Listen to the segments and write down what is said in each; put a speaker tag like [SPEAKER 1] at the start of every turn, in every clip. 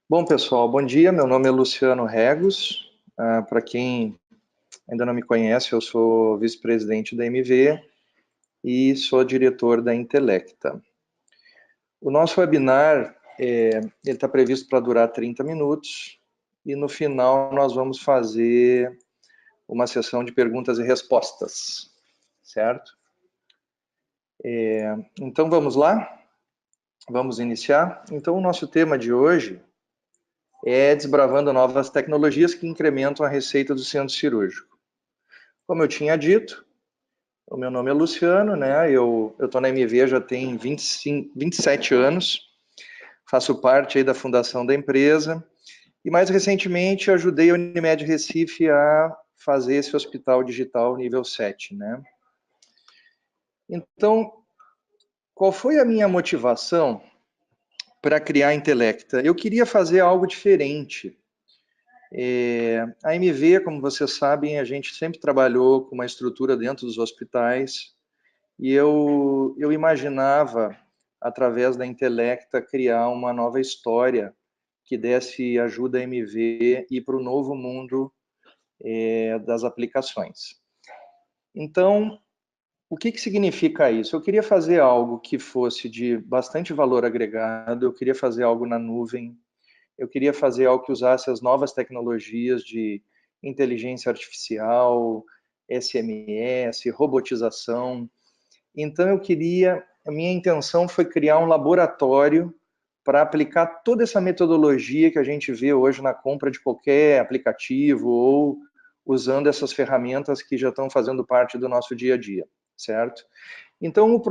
[SPEAKER 1] Bom, pessoal, bom dia. Meu nome é Luciano Regos. Para quem ainda não me conhece, eu sou vice-presidente da MV e sou diretor da Intelecta. O nosso webinar ele está previsto para durar 30 minutos e no final nós vamos fazer uma sessão de perguntas e respostas, certo? Então vamos lá? Vamos iniciar? Então o nosso tema de hoje é desbravando novas tecnologias que incrementam a receita do centro cirúrgico. Como eu tinha dito, o meu nome é Luciano, né? Eu estou na MV já tem 27 anos, faço parte aí da fundação da empresa e mais recentemente ajudei a Unimed Recife a fazer esse hospital digital nível 7, né? Então, qual foi a minha motivação para criar a Intelecta? Eu queria fazer algo diferente. A MV, como vocês sabem, a gente sempre trabalhou com uma estrutura dentro dos hospitais e eu imaginava, através da Intelecta, criar uma nova história que desse ajuda à MV e para o novo mundo das aplicações. Então, o que significa isso? Eu queria fazer algo que fosse de bastante valor agregado, eu queria fazer algo na nuvem, eu queria fazer algo que usasse as novas tecnologias de inteligência artificial, SMS, robotização. Então a minha intenção foi criar um laboratório para aplicar toda essa metodologia que a gente vê hoje na compra de qualquer aplicativo ou usando essas ferramentas que já estão fazendo parte do nosso dia a dia, certo? Então,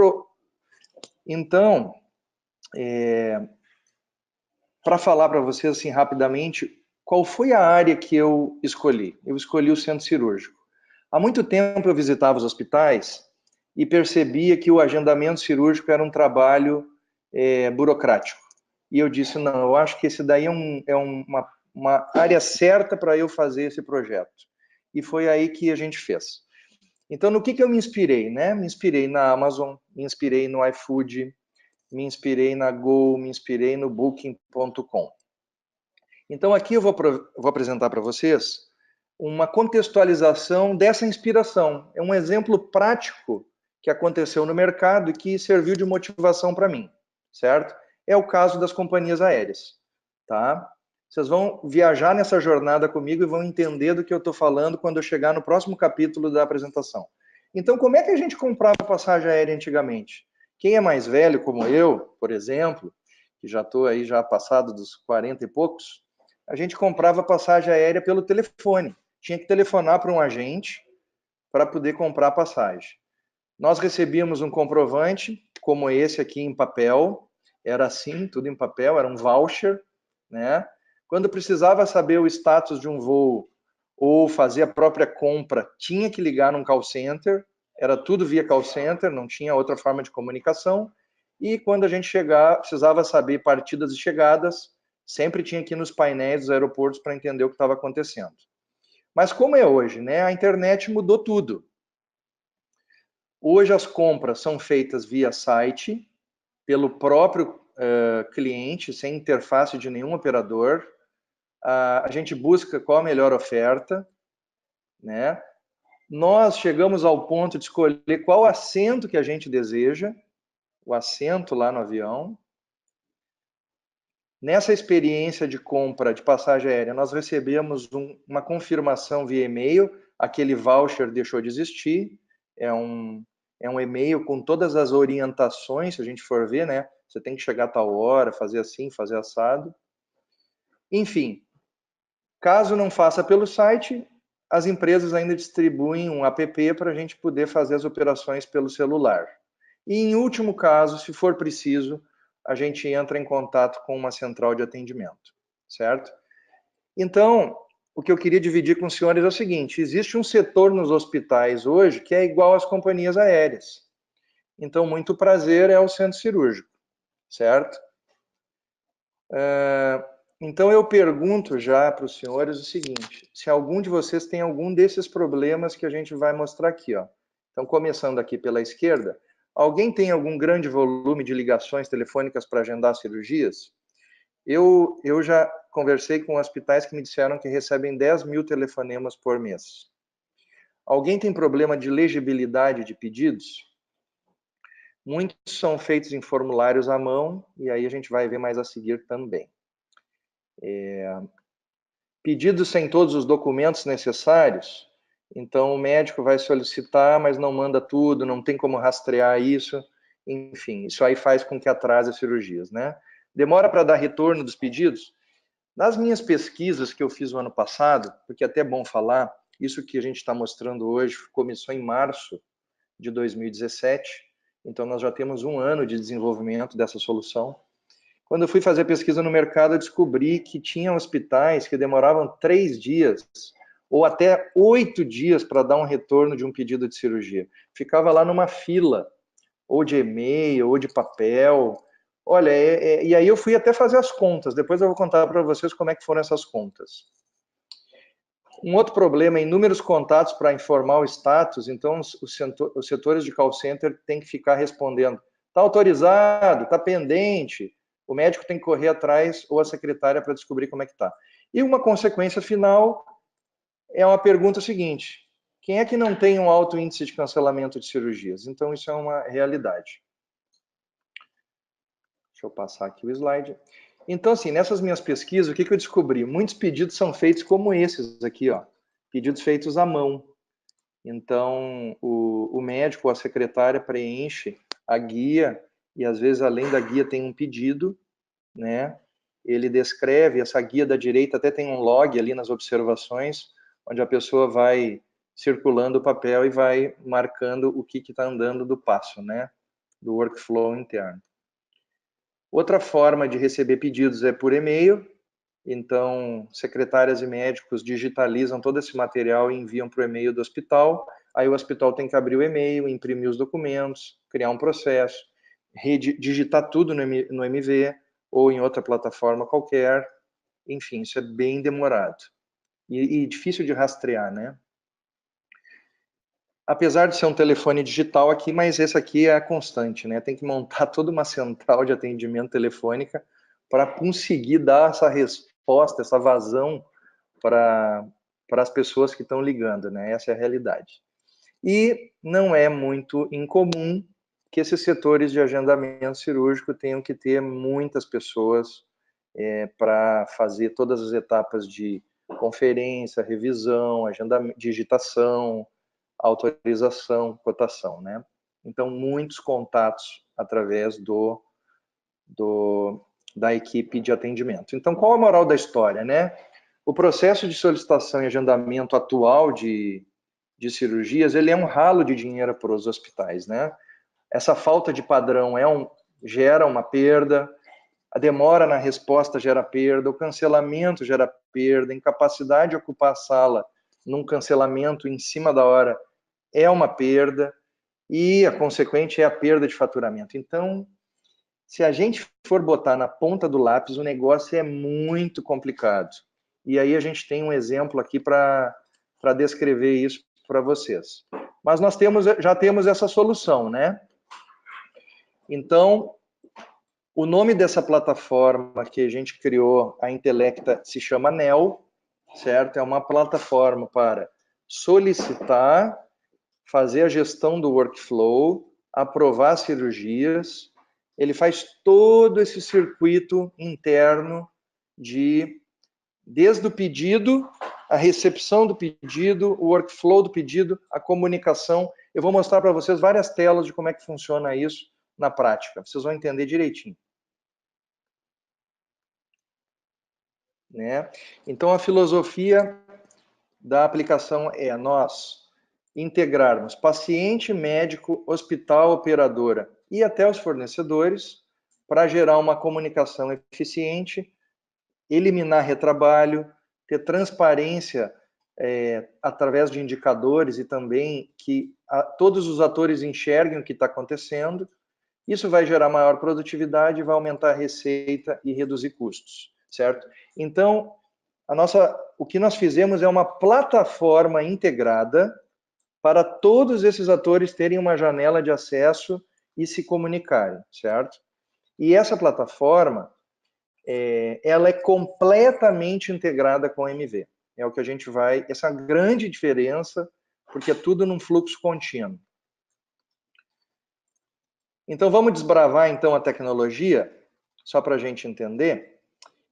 [SPEAKER 1] para falar para vocês assim rapidamente, qual foi a área que eu escolhi? Eu escolhi o centro cirúrgico. Há muito tempo eu visitava os hospitais e percebia que o agendamento cirúrgico era um trabalho burocrático. E eu disse, não, eu acho que esse daí é uma área certa para eu fazer esse projeto. E foi aí que a gente fez. Então, no que eu me inspirei? Né? Me inspirei na Amazon, me inspirei no iFood, me inspirei na Go, me inspirei no Booking.com. Então, aqui eu vou apresentar para vocês uma contextualização dessa inspiração. É um exemplo prático que aconteceu no mercado e que serviu de motivação para mim, certo? É o caso das companhias aéreas, tá? Vocês vão viajar nessa jornada comigo e vão entender do que eu estou falando quando eu chegar no próximo capítulo da apresentação. Então, como é que a gente comprava passagem aérea antigamente? Quem é mais velho, como eu, por exemplo, que já estou aí já passado dos 40 e poucos, a gente comprava passagem aérea pelo telefone. Tinha que telefonar para um agente para poder comprar a passagem. Nós recebíamos um comprovante, como esse aqui em papel, era assim, tudo em papel, era um voucher, né? Quando precisava saber o status de um voo ou fazer a própria compra, tinha que ligar num call center, era tudo via call center, não tinha outra forma de comunicação. E quando a gente precisava saber partidas e chegadas, sempre tinha que ir nos painéis dos aeroportos para entender o que estava acontecendo. Mas como é hoje, né? A internet mudou tudo. Hoje as compras são feitas via site, pelo próprio cliente, sem interface de nenhum operador. A gente busca qual a melhor oferta, né? Nós chegamos ao ponto de escolher qual assento que a gente deseja, o assento lá no avião. Nessa experiência de compra de passagem aérea, nós recebemos uma confirmação via e-mail, aquele voucher deixou de existir, é um e-mail com todas as orientações, se a gente for ver, né? Você tem que chegar a tal hora, fazer assim, fazer assado. Enfim, caso não faça pelo site, as empresas ainda distribuem um app para a gente poder fazer as operações pelo celular. E em último caso, se for preciso, a gente entra em contato com uma central de atendimento, certo? Então, o que eu queria dividir com os senhores é o seguinte, existe um setor nos hospitais hoje que é igual às companhias aéreas. Então, muito prazer, é o centro cirúrgico, certo? Então, eu pergunto já para os senhores o seguinte, se algum de vocês tem algum desses problemas que a gente vai mostrar aqui, ó. Então, começando aqui pela esquerda, alguém tem algum grande volume de ligações telefônicas para agendar cirurgias? Eu já conversei com hospitais que me disseram que recebem 10 mil telefonemas por mês. Alguém tem problema de legibilidade de pedidos? Muitos são feitos em formulários à mão, e aí a gente vai ver mais a seguir também. Pedidos sem todos os documentos necessários, então o médico vai solicitar, mas não manda tudo, não tem como rastrear isso, enfim, isso aí faz com que atrase as cirurgias, né? Demora para dar retorno dos pedidos? Nas minhas pesquisas que eu fiz no ano passado, porque é até bom falar, isso que a gente está mostrando hoje começou em março de 2017, então nós já temos um ano de desenvolvimento dessa solução. Quando eu fui fazer pesquisa no mercado, eu descobri que tinha hospitais que demoravam 3 dias ou até 8 dias para dar um retorno de um pedido de cirurgia. Ficava lá numa fila, ou de e-mail, ou de papel. Olha, e aí eu fui até fazer as contas. Depois eu vou contar para vocês como é que foram essas contas. Um outro problema é inúmeros contatos para informar o status, então os setores de call center têm que ficar respondendo. Está autorizado, está pendente, o médico tem que correr atrás ou a secretária para descobrir como é que está. E uma consequência final é uma pergunta seguinte: quem é que não tem um alto índice de cancelamento de cirurgias? Então isso é uma realidade. Deixa eu passar aqui o slide. Então, assim, nessas minhas pesquisas, o que eu descobri? Muitos pedidos são feitos como esses aqui, ó, pedidos feitos à mão. Então, o médico ou a secretária preenche a guia e, às vezes, além da guia, tem um pedido, né? Ele descreve, essa guia da direita até tem um log ali nas observações, onde a pessoa vai circulando o papel e vai marcando o que está andando do passo, né? Do workflow interno. Outra forma de receber pedidos é por e-mail. Então, secretárias e médicos digitalizam todo esse material e enviam para o e-mail do hospital. Aí o hospital tem que abrir o e-mail, imprimir os documentos, criar um processo, digitar tudo no MV ou em outra plataforma qualquer. Enfim, isso é bem demorado e difícil de rastrear, né? Apesar de ser um telefone digital aqui, mas esse aqui é a constante, né? Tem que montar toda uma central de atendimento telefônica para conseguir dar essa resposta, essa vazão para as pessoas que estão ligando, né? Essa é a realidade. E não é muito incomum que esses setores de agendamento cirúrgico tenham que ter muitas pessoas para fazer todas as etapas de conferência, revisão, agendamento, digitação, autorização, cotação, né? Então, muitos contatos através da equipe de atendimento. Então, qual a moral da história, né? O processo de solicitação e agendamento atual de cirurgias, ele é um ralo de dinheiro para os hospitais, né? Essa falta de padrão gera uma perda, a demora na resposta gera perda, o cancelamento gera perda, a incapacidade de ocupar a sala num cancelamento em cima da hora é uma perda, e a consequente é a perda de faturamento. Então, se a gente for botar na ponta do lápis, o negócio é muito complicado. E aí a gente tem um exemplo aqui para descrever isso para vocês. Mas nós já temos essa solução, né? Então, o nome dessa plataforma que a gente criou, a Intelecta, se chama NEL, certo? É uma plataforma para solicitar, fazer a gestão do workflow, aprovar cirurgias. Ele faz todo esse circuito interno desde o pedido, a recepção do pedido, o workflow do pedido, a comunicação. Eu vou mostrar para vocês várias telas de como é que funciona isso na prática. Vocês vão entender direitinho. Né? Então, a filosofia da aplicação é nós integrarmos paciente, médico, hospital, operadora e até os fornecedores para gerar uma comunicação eficiente, eliminar retrabalho, ter transparência através de indicadores e também que todos os atores enxerguem o que está acontecendo. Isso vai gerar maior produtividade, vai aumentar a receita e reduzir custos, certo? Então, o que nós fizemos é uma plataforma integrada para todos esses atores terem uma janela de acesso e se comunicarem, certo? E essa plataforma, ela é completamente integrada com o MV. É o que a gente vai... Essa é a grande diferença, porque é tudo num fluxo contínuo. Então, vamos desbravar, então, a tecnologia, só para a gente entender.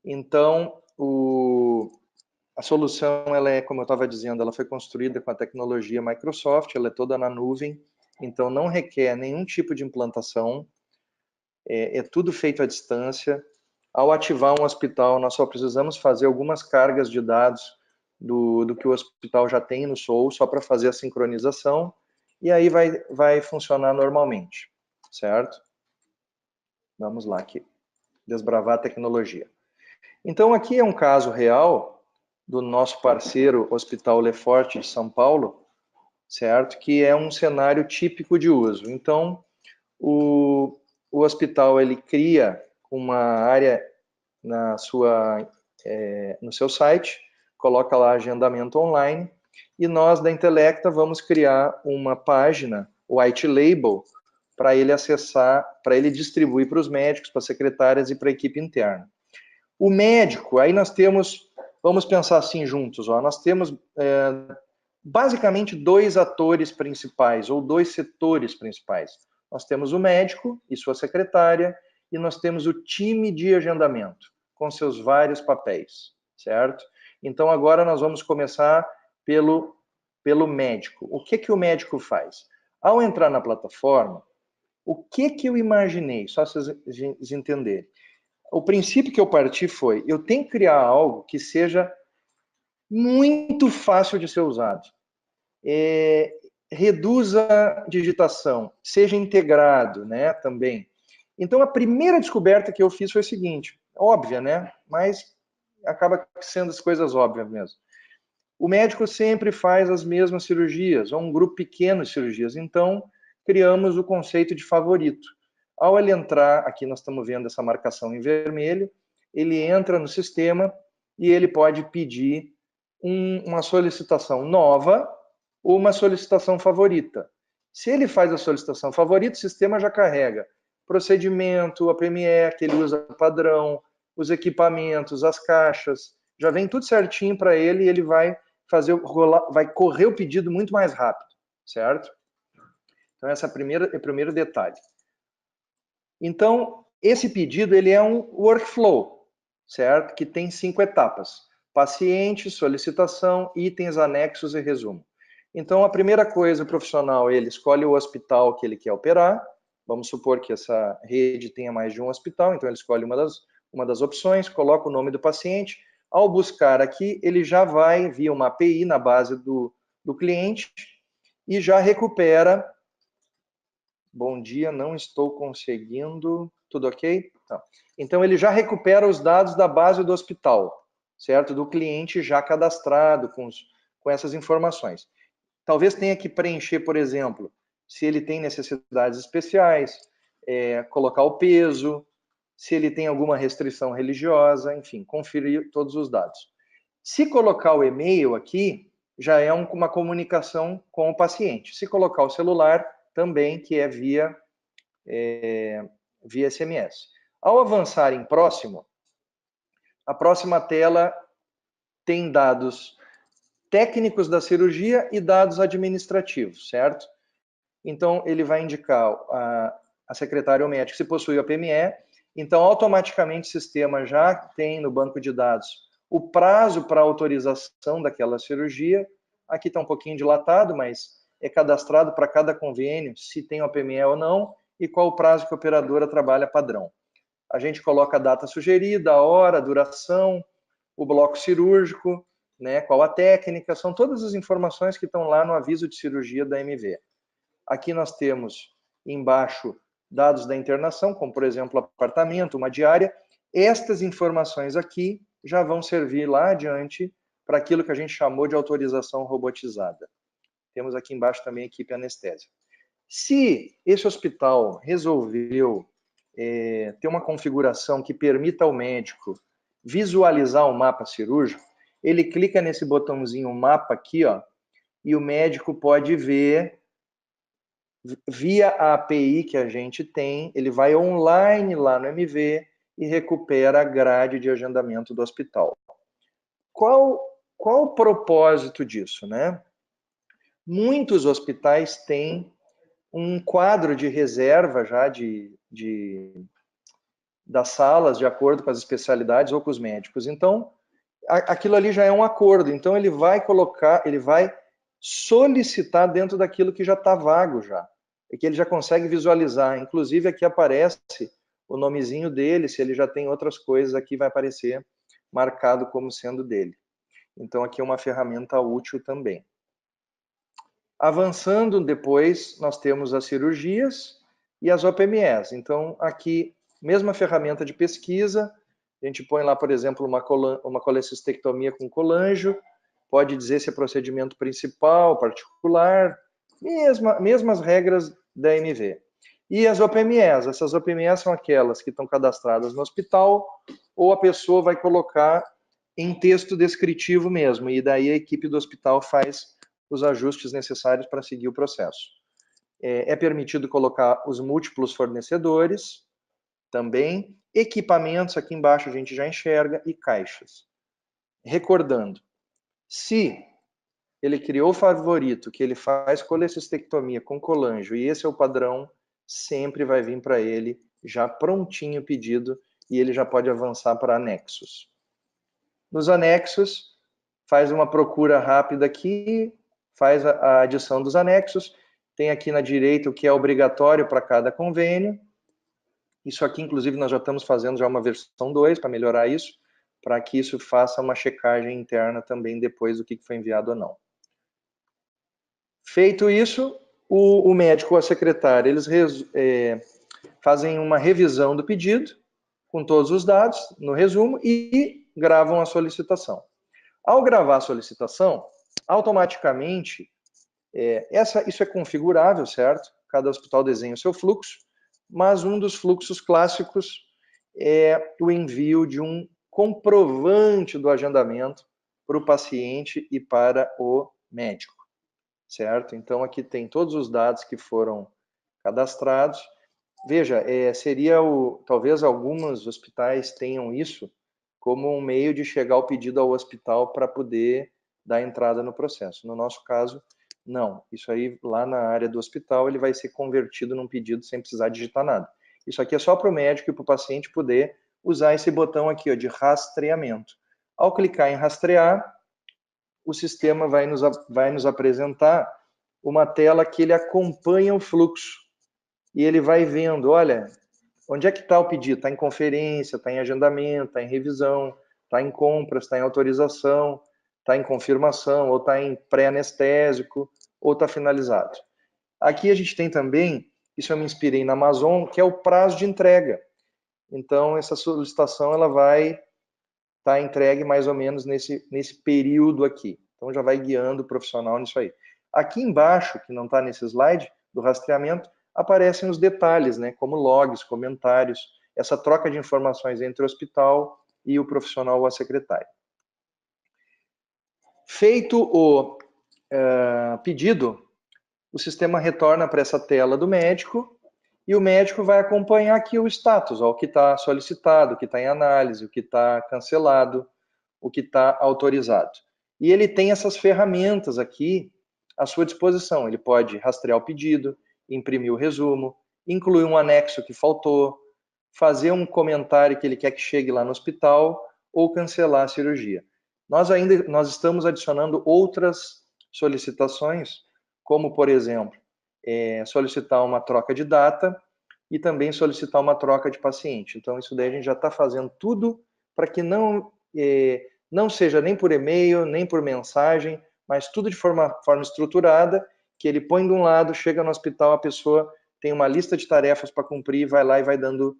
[SPEAKER 1] Então, a solução, ela é, como eu estava dizendo, ela foi construída com a tecnologia Microsoft, ela é toda na nuvem, então não requer nenhum tipo de implantação, é tudo feito à distância. Ao ativar um hospital, nós só precisamos fazer algumas cargas de dados do que o hospital já tem no SOL, só para fazer a sincronização, e aí vai funcionar normalmente, certo? Vamos lá aqui, desbravar a tecnologia. Então, aqui é um caso real do nosso parceiro Hospital Lefort de São Paulo, certo? Que é um cenário típico de uso. Então, o hospital ele cria uma área no seu site, coloca lá agendamento online, e nós da Intelecta vamos criar uma página, white label, para ele acessar, para ele distribuir para os médicos, para as secretárias e para a equipe interna. O médico, aí nós temos, vamos pensar assim juntos, ó, nós temos basicamente dois atores principais, ou dois setores principais. Nós temos o médico e sua secretária, e nós temos o time de agendamento, com seus vários papéis, certo? Então agora nós vamos começar pelo médico. O que o médico faz? Ao entrar na plataforma, o que eu imaginei? Só vocês entenderem. O princípio que eu parti foi, eu tenho que criar algo que seja muito fácil de ser usado. Reduza a digitação, seja integrado, né, também. Então, a primeira descoberta que eu fiz foi o seguinte, óbvia, né, mas acaba sendo as coisas óbvias mesmo. O médico sempre faz as mesmas cirurgias, ou um grupo pequeno de cirurgias, então criamos o conceito de favorito. Ao ele entrar, aqui nós estamos vendo essa marcação em vermelho, ele entra no sistema e ele pode pedir uma solicitação nova ou uma solicitação favorita. Se ele faz a solicitação favorita, o sistema já carrega procedimento, a PME que ele usa padrão, os equipamentos, as caixas, já vem tudo certinho para ele e ele vai vai correr o pedido muito mais rápido, certo? Então esse é o primeiro detalhe. Então, esse pedido ele é um workflow, certo? Que tem 5 etapas: paciente, solicitação, itens, anexos e resumo. Então, a primeira coisa, o profissional ele escolhe o hospital que ele quer operar. Vamos supor que essa rede tenha mais de um hospital, então ele escolhe uma das opções, coloca o nome do paciente. Ao buscar aqui, ele já vai via uma API na base do cliente e já recupera. Bom dia, não estou conseguindo. Tudo ok? Tá. Então, ele já recupera os dados da base do hospital, certo? Do cliente já cadastrado com essas informações. Talvez tenha que preencher, por exemplo, se ele tem necessidades especiais, colocar o peso, se ele tem alguma restrição religiosa, enfim, conferir todos os dados. Se colocar o e-mail aqui, já é uma comunicação com o paciente. Se colocar o celular, também, que é via SMS. Ao avançar em próximo, a próxima tela tem dados técnicos da cirurgia e dados administrativos, certo? Então, ele vai indicar a secretária ou médico se possui a PME, então automaticamente o sistema já tem no banco de dados o prazo para autorização daquela cirurgia. Aqui está um pouquinho dilatado, mas é cadastrado para cada convênio se tem a PME ou não e qual o prazo que a operadora trabalha padrão. A gente coloca a data sugerida, a hora, a duração, o bloco cirúrgico, né, qual a técnica, são todas as informações que estão lá no aviso de cirurgia da MV. Aqui nós temos embaixo dados da internação, como por exemplo apartamento, uma diária. Estas informações aqui já vão servir lá adiante para aquilo que a gente chamou de autorização robotizada. Temos aqui embaixo também a equipe anestésia. Se esse hospital resolveu ter uma configuração que permita ao médico visualizar o mapa cirúrgico, ele clica nesse botãozinho mapa aqui, ó, e o médico pode ver via a API que a gente tem, ele vai online lá no MV e recupera a grade de agendamento do hospital. Qual o propósito disso, né? Muitos hospitais têm um quadro de reserva já das salas, de acordo com as especialidades ou com os médicos. Então, aquilo ali já é um acordo. Então, ele vai solicitar dentro daquilo que já está vago já. E que ele já consegue visualizar. Inclusive, aqui aparece o nomezinho dele, se ele já tem outras coisas, aqui vai aparecer marcado como sendo dele. Então, aqui é uma ferramenta útil também. Avançando depois, nós temos as cirurgias e as OPMEs. Então, aqui, mesma ferramenta de pesquisa, a gente põe lá, por exemplo, uma colecistectomia com colângio, pode dizer se é procedimento principal, particular, mesmas regras da MV. E as OPMEs, essas OPMEs são aquelas que estão cadastradas no hospital, ou a pessoa vai colocar em texto descritivo mesmo, e daí a equipe do hospital faz os ajustes necessários para seguir o processo. É permitido colocar os múltiplos fornecedores, também, equipamentos, aqui embaixo a gente já enxerga, e caixas. Recordando, se ele criou o favorito, que ele faz colecistectomia com colângio, e esse é o padrão, sempre vai vir para ele já prontinho o pedido, e ele já pode avançar para anexos. Nos anexos, faz uma procura rápida aqui, faz a adição dos anexos, tem aqui na direita o que é obrigatório para cada convênio. Isso aqui, inclusive, nós já estamos fazendo já uma versão 2 para melhorar isso, para que isso faça uma checagem interna também depois do que foi enviado ou não. Feito isso, o médico ou a secretária, eles fazem uma revisão do pedido, com todos os dados, no resumo, e gravam a solicitação. Ao gravar a solicitação, automaticamente, isso é configurável, certo? Cada hospital desenha o seu fluxo, mas um dos fluxos clássicos é o envio de um comprovante do agendamento para o paciente e para o médico, certo? Então, aqui tem todos os dados que foram cadastrados. Veja, talvez alguns hospitais tenham isso como um meio de chegar o pedido ao hospital para poder dar entrada no processo. No nosso caso, não. Isso aí, lá na área do hospital, ele vai ser convertido num pedido sem precisar digitar nada. Isso aqui é só para o médico e para o paciente poder usar esse botão aqui, ó, de rastreamento. Ao clicar em rastrear, o sistema vai nos apresentar uma tela que ele acompanha o fluxo. E ele vai vendo, olha, onde é que está o pedido? Está em conferência, está em agendamento, está em revisão, está em compras, está em autorização, está em confirmação, ou está em pré-anestésico, ou está finalizado. Aqui a gente tem também, isso eu me inspirei na Amazon, que é o prazo de entrega. Então, essa solicitação ela vai estar entregue mais ou menos nesse período aqui. Então, já vai guiando o profissional nisso aí. Aqui embaixo, que não está nesse slide, do rastreamento, aparecem os detalhes, né, como logs, comentários, essa troca de informações entre o hospital e o profissional ou a secretária. Feito o pedido, o sistema retorna para essa tela do médico e o médico vai acompanhar aqui o status, ó, o que está solicitado, o que está em análise, o que está cancelado, o que está autorizado. E ele tem essas ferramentas aqui à sua disposição. Ele pode rastrear o pedido, imprimir o resumo, incluir um anexo que faltou, fazer um comentário que ele quer que chegue lá no hospital ou cancelar a cirurgia. Nós estamos adicionando outras solicitações, como, por exemplo, solicitar uma troca de data e também solicitar uma troca de paciente. Então, isso daí a gente já está fazendo tudo para que não seja nem por e-mail, nem por mensagem, mas tudo de forma estruturada, que ele põe de um lado, chega no hospital, a pessoa tem uma lista de tarefas para cumprir, vai lá e vai dando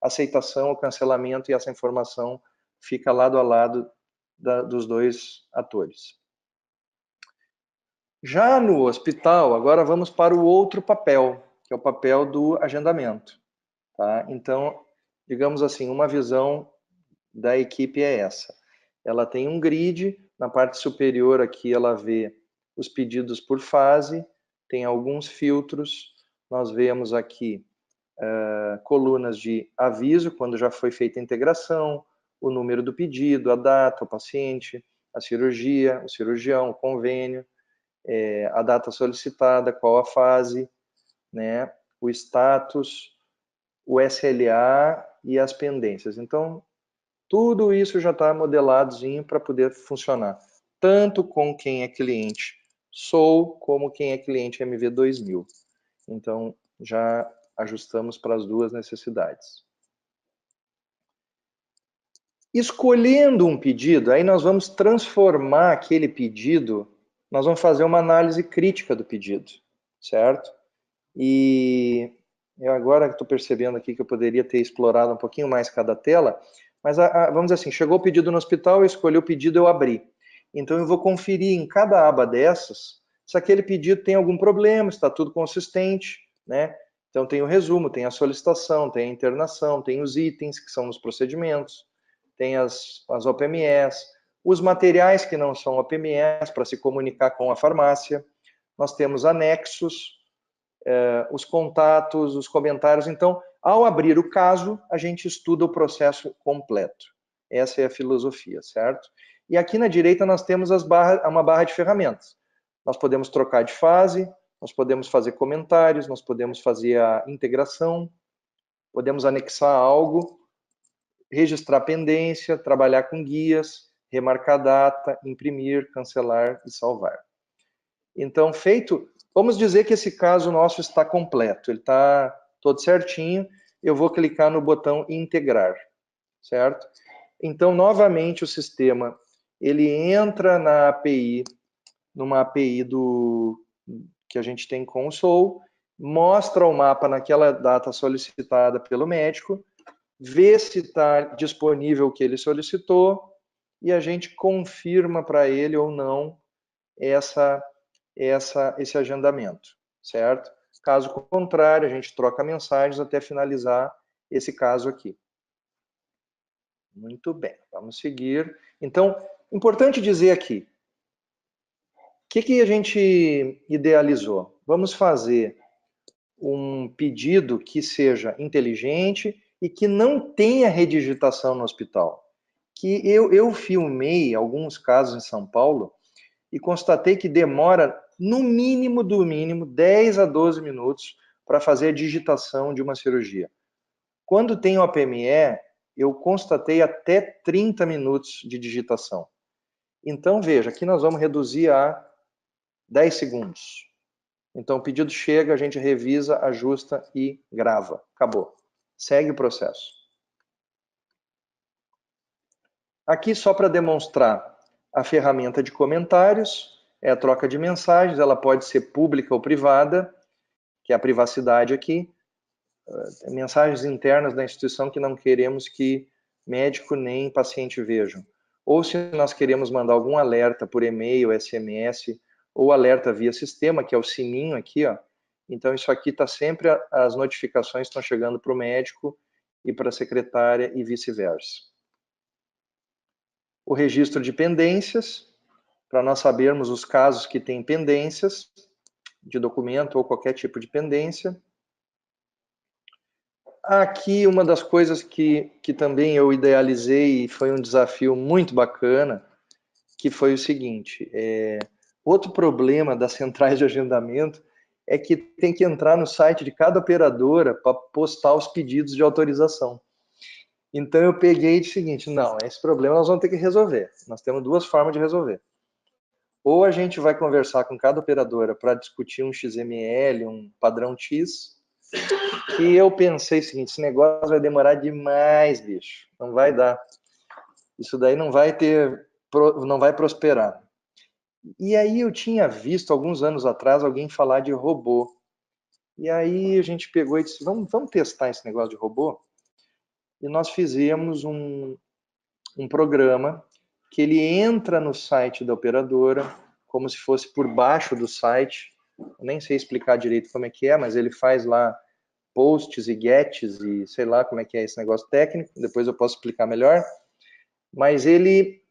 [SPEAKER 1] aceitação ou cancelamento, e essa informação fica lado a lado dos dois atores. Já no hospital, agora vamos para o outro papel, que é o papel do agendamento. Tá? Então, digamos assim, uma visão da equipe é essa. Ela tem um grid, na parte superior aqui ela vê os pedidos por fase, tem alguns filtros, nós vemos aqui colunas de aviso, quando já foi feita a integração, o número do pedido, a data, o paciente, a cirurgia, o cirurgião, o convênio, a data solicitada, qual a fase, né, o status, o SLA e as pendências. Então, tudo isso já está modeladozinho para poder funcionar, tanto com quem é cliente SOL, como quem é cliente MV2000. Então, já ajustamos para as duas necessidades. Escolhendo um pedido, aí nós vamos transformar aquele pedido, nós vamos fazer uma análise crítica do pedido, certo? E eu agora estou percebendo aqui que eu poderia ter explorado um pouquinho mais cada tela, mas vamos dizer assim, chegou o pedido no hospital, eu escolhi o pedido, eu abri. Então eu vou conferir em cada aba dessas se aquele pedido tem algum problema, se está tudo consistente, né? Então tem o resumo, tem a solicitação, tem a internação, tem os itens que são os procedimentos, tem as OPMEs, os materiais que não são OPMEs para se comunicar com a farmácia, nós temos anexos, os contatos, os comentários. Então, ao abrir o caso, a gente estuda o processo completo. Essa é a filosofia, certo? E aqui na direita nós temos uma barra de ferramentas. Nós podemos trocar de fase, nós podemos fazer comentários, nós podemos fazer a integração, podemos anexar algo, registrar pendência, trabalhar com guias, remarcar data, imprimir, cancelar e salvar. Então, feito, vamos dizer que esse caso nosso está completo, ele está todo certinho, eu vou clicar no botão integrar, certo? Então, novamente, o sistema, ele entra na API, numa API que a gente tem com o SOL, mostra o mapa naquela data solicitada pelo médico, vê se está disponível o que ele solicitou, e a gente confirma para ele ou não esse agendamento, certo? Caso contrário, a gente troca mensagens até finalizar esse caso aqui. Muito bem, vamos seguir. Então, importante dizer aqui, o que a gente idealizou? Vamos fazer um pedido que seja inteligente e que não tenha redigitação no hospital. Que eu filmei alguns casos em São Paulo e constatei que demora, no mínimo, do mínimo, 10 a 12 minutos para fazer a digitação de uma cirurgia. Quando tem o APME, eu constatei até 30 minutos de digitação. Então, veja, aqui nós vamos reduzir a 10 segundos. Então, o pedido chega, a gente revisa, ajusta e grava. Acabou. Segue o processo. Aqui, só para demonstrar a ferramenta de comentários, é a troca de mensagens, ela pode ser pública ou privada, que é a privacidade aqui. Mensagens internas da instituição que não queremos que médico nem paciente vejam. Ou se nós queremos mandar algum alerta por e-mail, SMS, ou alerta via sistema, que é o sininho aqui, ó. Então isso aqui está sempre, as notificações estão chegando para o médico e para a secretária e vice-versa. O registro de pendências, para nós sabermos os casos que têm pendências de documento ou qualquer tipo de pendência. Aqui uma das coisas que também eu idealizei e foi um desafio muito bacana, que foi o seguinte, outro problema das centrais de agendamento é que tem que entrar no site de cada operadora para postar os pedidos de autorização. Então eu peguei o seguinte, não, esse problema nós vamos ter que resolver. Nós temos duas formas de resolver. Ou a gente vai conversar com cada operadora para discutir um XML, um padrão X, que eu pensei o seguinte, esse negócio vai demorar demais, bicho. Não vai dar. Isso daí não vai prosperar. E aí eu tinha visto, alguns anos atrás, alguém falar de robô. E aí a gente pegou e disse, vamos testar esse negócio de robô? E nós fizemos um programa que ele entra no site da operadora, como se fosse por baixo do site. Eu nem sei explicar direito como é que é, mas ele faz lá posts e gets e sei lá como é que é esse negócio técnico, depois eu posso explicar melhor. Mas ele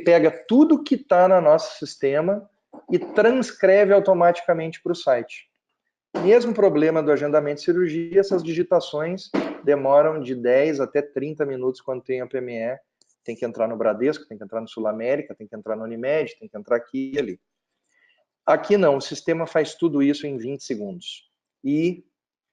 [SPEAKER 1] pega tudo que está no nosso sistema e transcreve automaticamente para o site. Mesmo problema do agendamento de cirurgia, essas digitações demoram de 10 até 30 minutos quando tem a PME. Tem que entrar no Bradesco, tem que entrar no Sul América, tem que entrar no Unimed, tem que entrar aqui e ali. Aqui não, o sistema faz tudo isso em 20 segundos. E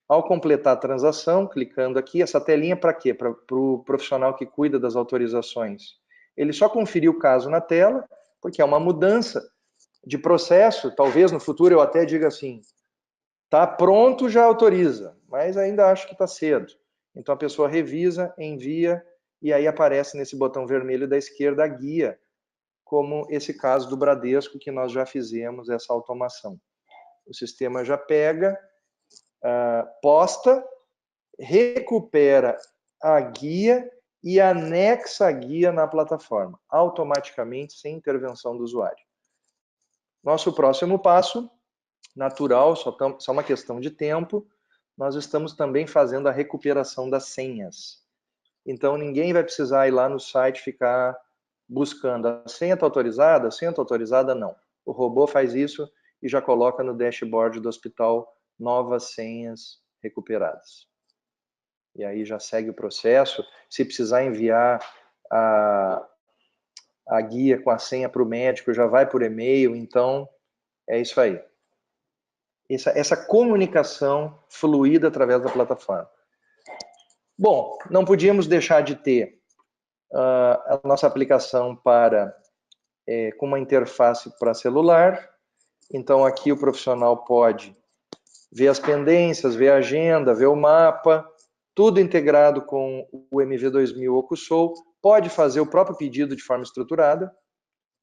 [SPEAKER 1] ao completar a transação, clicando aqui, essa telinha para quê? Para o profissional que cuida das autorizações. Ele só conferiu o caso na tela, porque é uma mudança de processo. Talvez no futuro eu até diga assim, tá pronto, já autoriza, mas ainda acho que está cedo. Então a pessoa revisa, envia, e aí aparece nesse botão vermelho da esquerda a guia, como esse caso do Bradesco, que nós já fizemos essa automação. O sistema já pega, posta, recupera a guia e anexa a guia na plataforma, automaticamente, sem intervenção do usuário. Nosso próximo passo, natural, só uma questão de tempo, nós estamos também fazendo a recuperação das senhas. Então, ninguém vai precisar ir lá no site ficar buscando. A senha está autorizada? A senha está autorizada? Não. O robô faz isso e já coloca no dashboard do hospital novas senhas recuperadas. E aí já segue o processo. Se precisar enviar a guia com a senha para o médico, já vai por e-mail. Então, é isso aí. Essa comunicação fluida através da plataforma. Bom, não podíamos deixar de ter a nossa aplicação com uma interface para celular. Então, aqui o profissional pode ver as pendências, ver a agenda, ver o mapa, tudo integrado com o MV2000 OcuSoul. Pode fazer o próprio pedido de forma estruturada,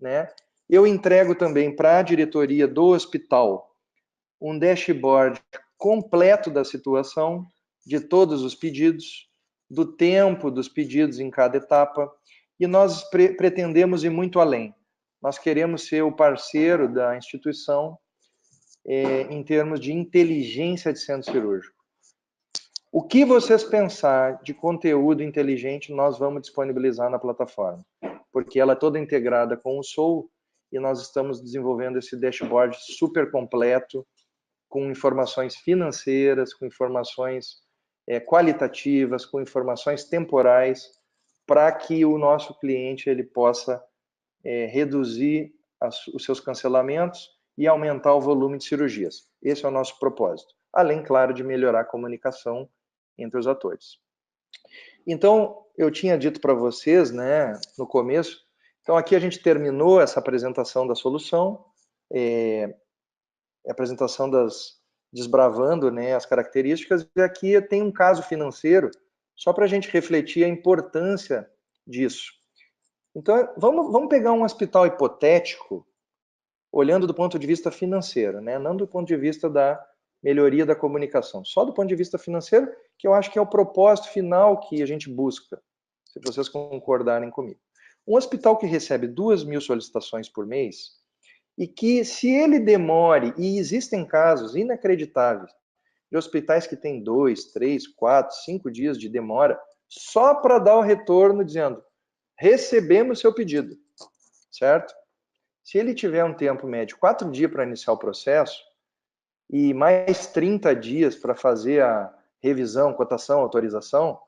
[SPEAKER 1] né? Eu entrego também para a diretoria do hospital um dashboard completo da situação, de todos os pedidos, do tempo dos pedidos em cada etapa, e nós pretendemos ir muito além. Nós queremos ser o parceiro da instituição em termos de inteligência de centro cirúrgico. O que vocês pensar de conteúdo inteligente, nós vamos disponibilizar na plataforma, porque ela é toda integrada com o Soul, e nós estamos desenvolvendo esse dashboard super completo, com informações financeiras, com informações qualitativas, com informações temporais, para que o nosso cliente ele possa reduzir os seus cancelamentos e aumentar o volume de cirurgias. Esse é o nosso propósito. Além, claro, de melhorar a comunicação entre os atores. Então, eu tinha dito para vocês, né, no começo, então aqui a gente terminou essa apresentação da solução, a apresentação desbravando, né, as características, e aqui tem um caso financeiro, só para a gente refletir a importância disso. Então, vamos pegar um hospital hipotético, olhando do ponto de vista financeiro, né, não do ponto de vista da melhoria da comunicação, só do ponto de vista financeiro, que eu acho que é o propósito final que a gente busca, se vocês concordarem comigo. Um hospital que recebe 2.000 solicitações por mês, e que se ele demore, e existem casos inacreditáveis, de hospitais que têm 2, 3, 4, 5 dias de demora, só para dar o retorno dizendo, recebemos seu pedido, certo? Se ele tiver um tempo médio, 4 dias para iniciar o processo, e mais 30 dias para fazer a revisão, cotação, autorização,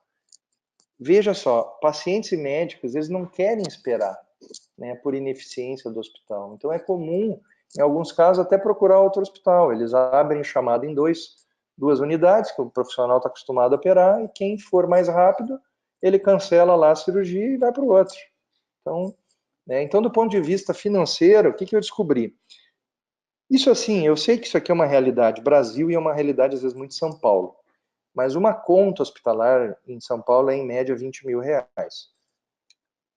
[SPEAKER 1] veja só, pacientes e médicos, eles não querem esperar, né, por ineficiência do hospital. Então é comum, em alguns casos, até procurar outro hospital. Eles abrem chamada em duas unidades, que o profissional está acostumado a operar, e quem for mais rápido, ele cancela lá a cirurgia e vai para o outro. Então, então, do ponto de vista financeiro, o que eu descobri? Isso assim, eu sei que isso aqui é uma realidade Brasil e é uma realidade, às vezes, muito São Paulo. Mas uma conta hospitalar em São Paulo é, em média, R$20.000.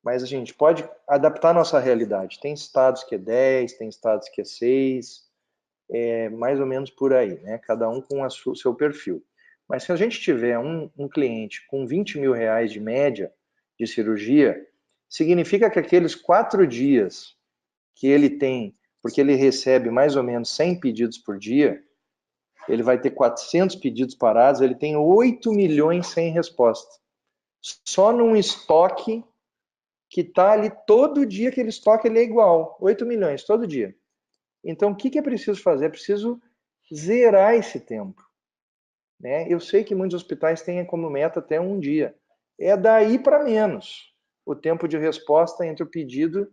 [SPEAKER 1] Mas a gente pode adaptar a nossa realidade. Tem estados que é 10, tem estados que é 6, mais ou menos por aí, né? Cada um com o seu perfil. Mas se a gente tiver um cliente com R$20.000 de média de cirurgia, significa que aqueles 4 dias que ele tem, porque ele recebe mais ou menos 100 pedidos por dia, ele vai ter 400 pedidos parados, ele tem 8 milhões sem resposta. Só num estoque que está ali todo dia, aquele estoque ele é igual, 8 milhões todo dia. Então, o que é preciso fazer? É preciso zerar esse tempo, né? Eu sei que muitos hospitais têm como meta até um dia. É daí para menos o tempo de resposta entre o pedido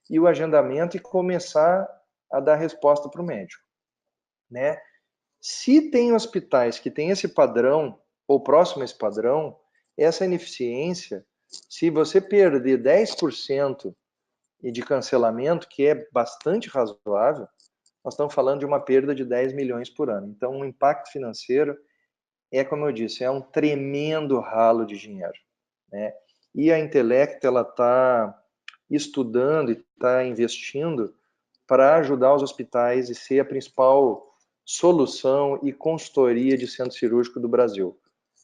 [SPEAKER 1] e o agendamento e começar a dar resposta para o médico, né? Se tem hospitais que têm esse padrão, ou próximo a esse padrão, essa ineficiência, se você perder 10% de cancelamento, que é bastante razoável, nós estamos falando de uma perda de 10 milhões por ano. Então, o impacto financeiro é, como eu disse, é um tremendo ralo de dinheiro, né? E a Intelecta, ela está estudando e está investindo para ajudar os hospitais e ser a principal solução e consultoria de centro cirúrgico do Brasil.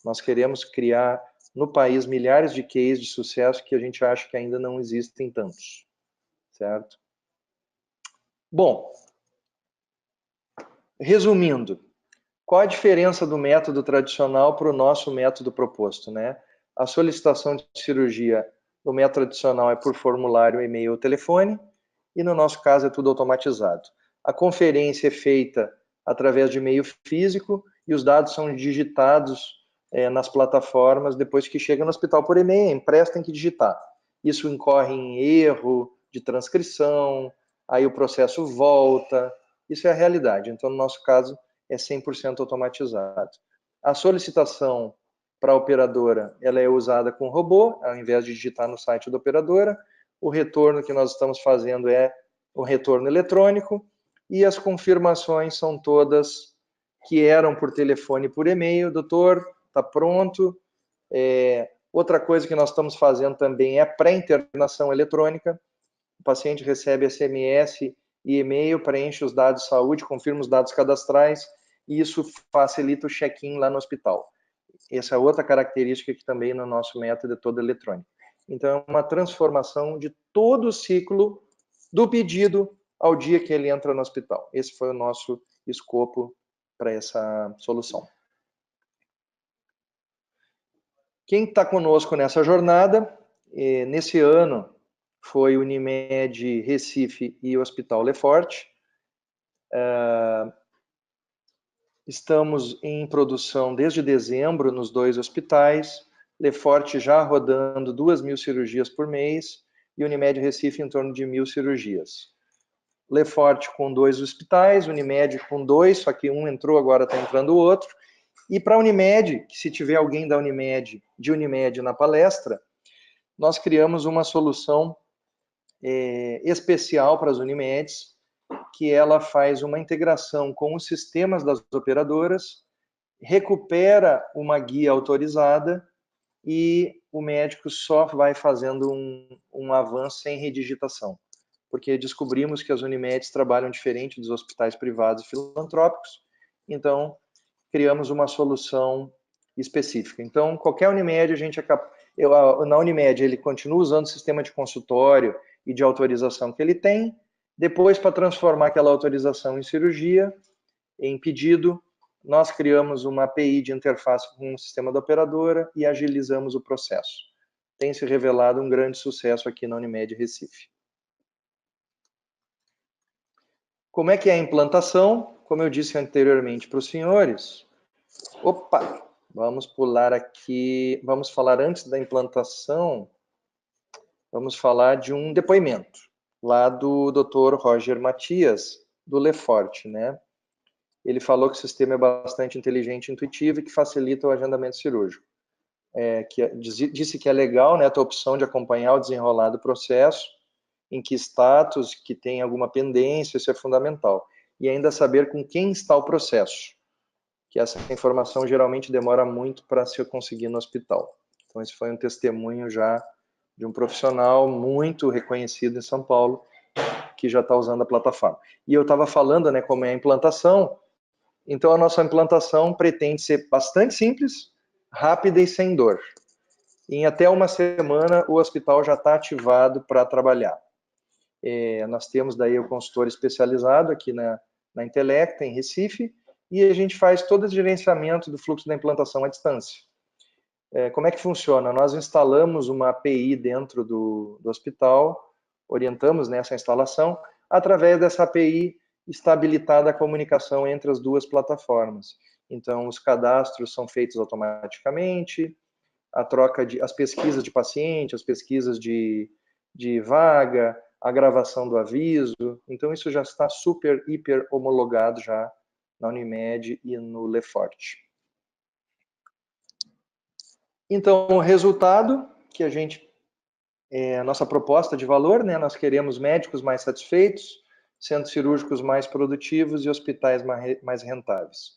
[SPEAKER 1] Nós queremos criar no país milhares de cases de sucesso que a gente acha que ainda não existem tantos, certo? Bom, resumindo, qual a diferença do método tradicional para o nosso método proposto, né? A solicitação de cirurgia no método tradicional é por formulário, e-mail ou telefone, e no nosso caso é tudo automatizado. A conferência é feita através de e-mail físico e os dados são digitados nas plataformas depois que chega no hospital por e-mail, a impressa tem que digitar. Isso incorre em erro de transcrição, aí o processo volta, isso é a realidade. Então, no nosso caso, é 100% automatizado. A solicitação para a operadora, ela é usada com robô, ao invés de digitar no site da operadora. O retorno que nós estamos fazendo é o retorno eletrônico e as confirmações são todas que eram por telefone e por e-mail. Doutor, está pronto. Outra coisa que nós estamos fazendo também é a pré-internação eletrônica. O paciente recebe SMS e e-mail, preenche os dados de saúde, confirma os dados cadastrais e isso facilita o check-in lá no hospital. Essa é outra característica que também no nosso método é todo eletrônico. Então, é uma transformação de todo o ciclo do pedido ao dia que ele entra no hospital. Esse foi o nosso escopo para essa solução. Quem está conosco nessa jornada, nesse ano, foi Unimed Recife e o Hospital Lefort. Estamos em produção desde dezembro nos 2 hospitais, Lefort já rodando 2.000 cirurgias por mês e Unimed Recife em torno de 1.000 cirurgias. Lefort com 2 hospitais, Unimed com 2, só que um entrou, agora está entrando o outro. E para a Unimed, que se tiver alguém da Unimed, de Unimed na palestra, nós criamos uma solução especial para as Unimeds, que ela faz uma integração com os sistemas das operadoras, recupera uma guia autorizada e o médico só vai fazendo um avanço sem redigitação, porque descobrimos que as Unimeds trabalham diferente dos hospitais privados e filantrópicos, então criamos uma solução específica. Então, qualquer Unimed, na Unimed, ele continua usando o sistema de consultório e de autorização que ele tem, depois, para transformar aquela autorização em cirurgia, em pedido, nós criamos uma API de interface com o sistema da operadora e agilizamos o processo. Tem se revelado um grande sucesso aqui na Unimed Recife. Como é que é a implantação? Como eu disse anteriormente para os senhores, vamos pular aqui, vamos falar antes da implantação, vamos falar de um depoimento lá do Dr. Roger Matias, do Lefort, né? Ele falou que o sistema é bastante inteligente e intuitivo e que facilita o agendamento cirúrgico. Disse que é legal, né, a opção de acompanhar o desenrolar do processo, em que status, que tem alguma pendência, isso é fundamental. E ainda saber com quem está o processo, que essa informação geralmente demora muito para se conseguir no hospital. Então, esse foi um testemunho já de um profissional muito reconhecido em São Paulo, que já está usando a plataforma. E eu estava falando, né, como é a implantação. Então, a nossa implantação pretende ser bastante simples, rápida e sem dor. Em até uma semana, o hospital já está ativado para trabalhar. Nós temos daí o consultor especializado aqui na Intelecta, em Recife, e a gente faz todo o gerenciamento do fluxo da implantação à distância. Como é que funciona? Nós instalamos uma API dentro do hospital, orientamos nessa instalação. Através dessa API, está habilitada a comunicação entre as duas plataformas. Então, os cadastros são feitos automaticamente, a troca de, as pesquisas de paciente, as pesquisas de vaga, a gravação do aviso. Então, isso já está super, hiper homologado já na Unimed e no Lefort. Então, o resultado que a gente, a nossa proposta de valor, né? Nós queremos médicos mais satisfeitos, centros cirúrgicos mais produtivos e hospitais mais rentáveis.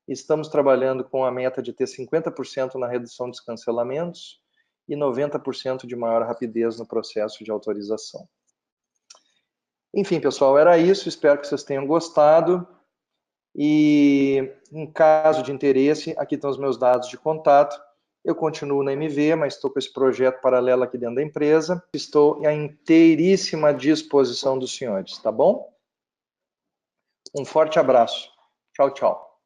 [SPEAKER 1] Estamos trabalhando com a meta de ter 50% na redução dos cancelamentos e 90% de maior rapidez no processo de autorização. Enfim, pessoal, era isso. Espero que vocês tenham gostado. E, em caso de interesse, aqui estão os meus dados de contato. Eu continuo na MV, mas estou com esse projeto paralelo aqui dentro da empresa. Estou à inteiríssima disposição dos senhores, tá bom? Um forte abraço. Tchau, tchau.